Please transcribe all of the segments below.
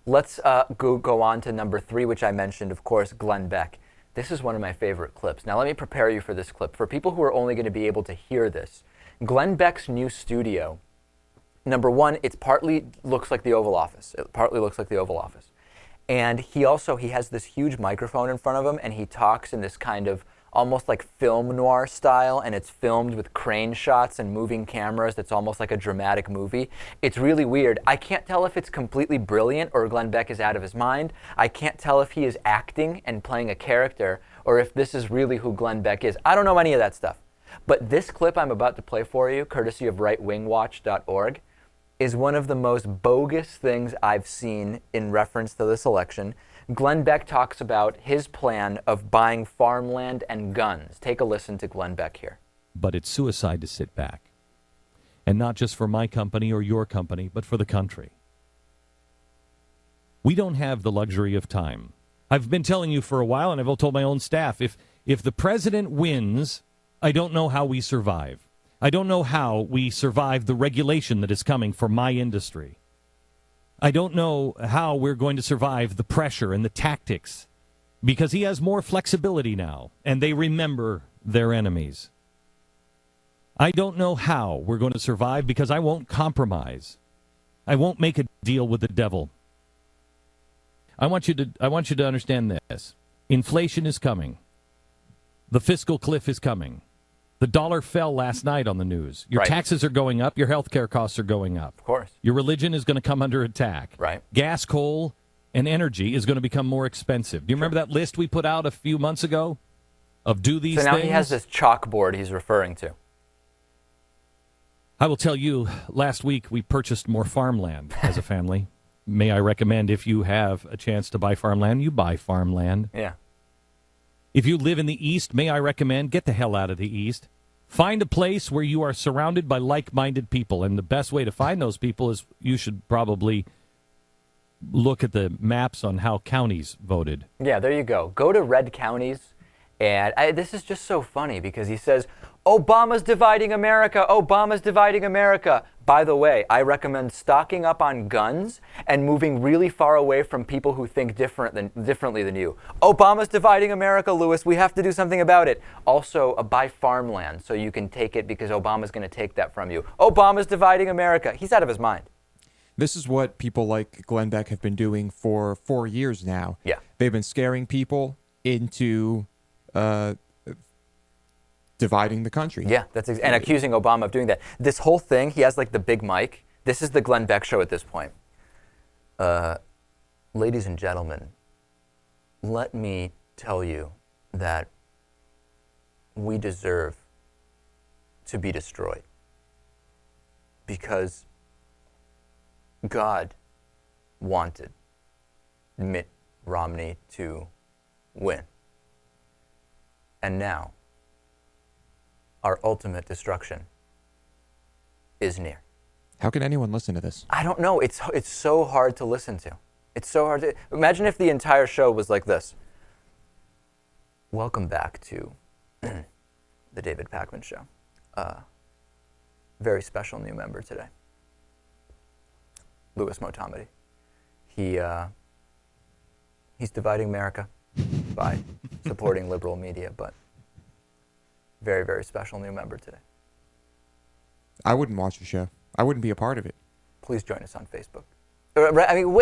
Let's go on to number 3, which I mentioned, of course, Glenn Beck. This is one of my favorite clips. Now, let me prepare you for this clip. For people who are only going to be able to hear this, Glenn Beck's new studio, number one, it partly looks like the Oval Office. And he has this huge microphone in front of him, and he talks in this kind of almost like film noir style, and it's filmed with crane shots and moving cameras. That's almost like a dramatic movie. It's really weird. I can't tell if it's completely brilliant or Glenn Beck is out of his mind. I can't tell if he is acting and playing a character or if this is really who Glenn Beck is. I don't know any of that stuff. But this clip I'm about to play for you, courtesy of rightwingwatch.org, is one of the most bogus things I've seen in reference to this election. Glenn Beck talks about his plan of buying farmland and guns. Take a listen to Glenn Beck here. But it's suicide to sit back. And not just for my company or your company, but for the country. We don't have the luxury of time. I've been telling you for a while, and I've told my own staff, if the president wins, I don't know how we survive. I don't know how we survive the regulation that is coming for my industry. I don't know how we're going to survive the pressure and the tactics, because he has more flexibility now, and they remember their enemies. I don't know how we're going to survive because I won't compromise. I won't make a deal with the devil. I want you to understand this. Inflation is coming. The fiscal cliff is coming. The dollar fell last night on the news. Your taxes are going up. Your health care costs are going up. Of course. Your religion is going to come under attack. Right. Gas, coal, and energy is going to become more expensive. Do you remember that list we put out a few months ago of do these things? So now he has this chalkboard he's referring to. I will tell you, last week we purchased more farmland as a family. May I recommend, if you have a chance to buy farmland, you buy farmland. Yeah. If you live in the East, may I recommend, get the hell out of the East. Find a place where you are surrounded by like-minded people. And the best way to find those people is you should probably look at the maps on how counties voted. Yeah, there you go. Go to red counties. And this is just so funny because he says, Obama's dividing America. Obama's dividing America. By the way, I recommend stocking up on guns and moving really far away from people who think differently than you. Obama's dividing America, Lewis. We have to do something about it. Also, buy farmland so you can take it because Obama's going to take that from you. Obama's dividing America. He's out of his mind. This is what people like Glenn Beck have been doing for 4 years now. Yeah. They've been scaring people into dividing the country. Yeah, and accusing Obama of doing that. This whole thing, he has like the big mic. This is the Glenn Beck Show at this point. Ladies and gentlemen, let me tell you that we deserve to be destroyed because God wanted Mitt Romney to win. And now, our ultimate destruction is near. How can anyone listen to this? I don't know. It's so hard to listen to. It's so hard to... Imagine if the entire show was like this. Welcome back to the David Pakman Show. Very special new member today. Louis Motamedi. He's dividing America by supporting liberal media, but very, very special new member today. I wouldn't watch the show. I wouldn't be a part of it. Please join us on Facebook. I mean,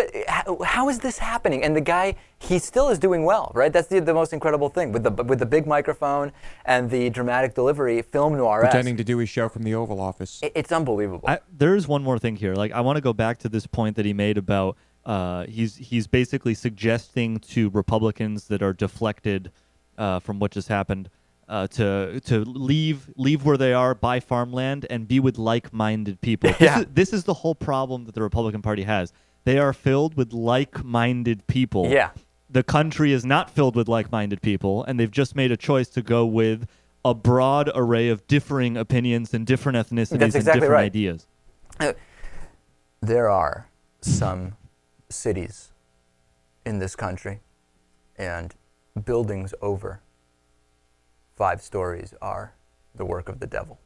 how is this happening? And the guy, he still is doing well, right? That's the most incredible thing. With the big microphone and the dramatic delivery, film noir. Pretending to do his show from the Oval Office. It's unbelievable. There's one more thing here. Like, I want to go back to this point that he made about he's basically suggesting to Republicans that are deflected from what just happened to leave where they are, buy farmland, and be with like-minded people. This is the whole problem that the Republican Party has. They are filled with like-minded people. Yeah. The country is not filled with like-minded people, and they've just made a choice to go with a broad array of differing opinions and different ethnicities and different ideas. There are some cities in this country, and buildings over 5 stories are the work of the devil.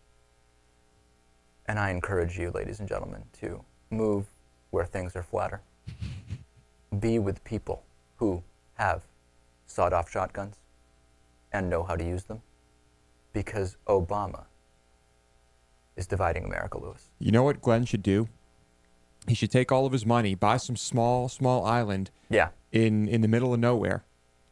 And I encourage you, ladies and gentlemen, to move where things are flatter. be with people who have sawed-off shotguns and know how to use them, because Obama is dividing America, Lewis. You know what Glenn should do? He should take all of his money, buy some small island in the middle of nowhere.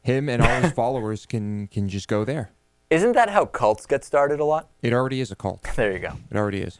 Him and all his followers can just go there. Isn't that how cults get started a lot? It already is a cult. There you go. It already is.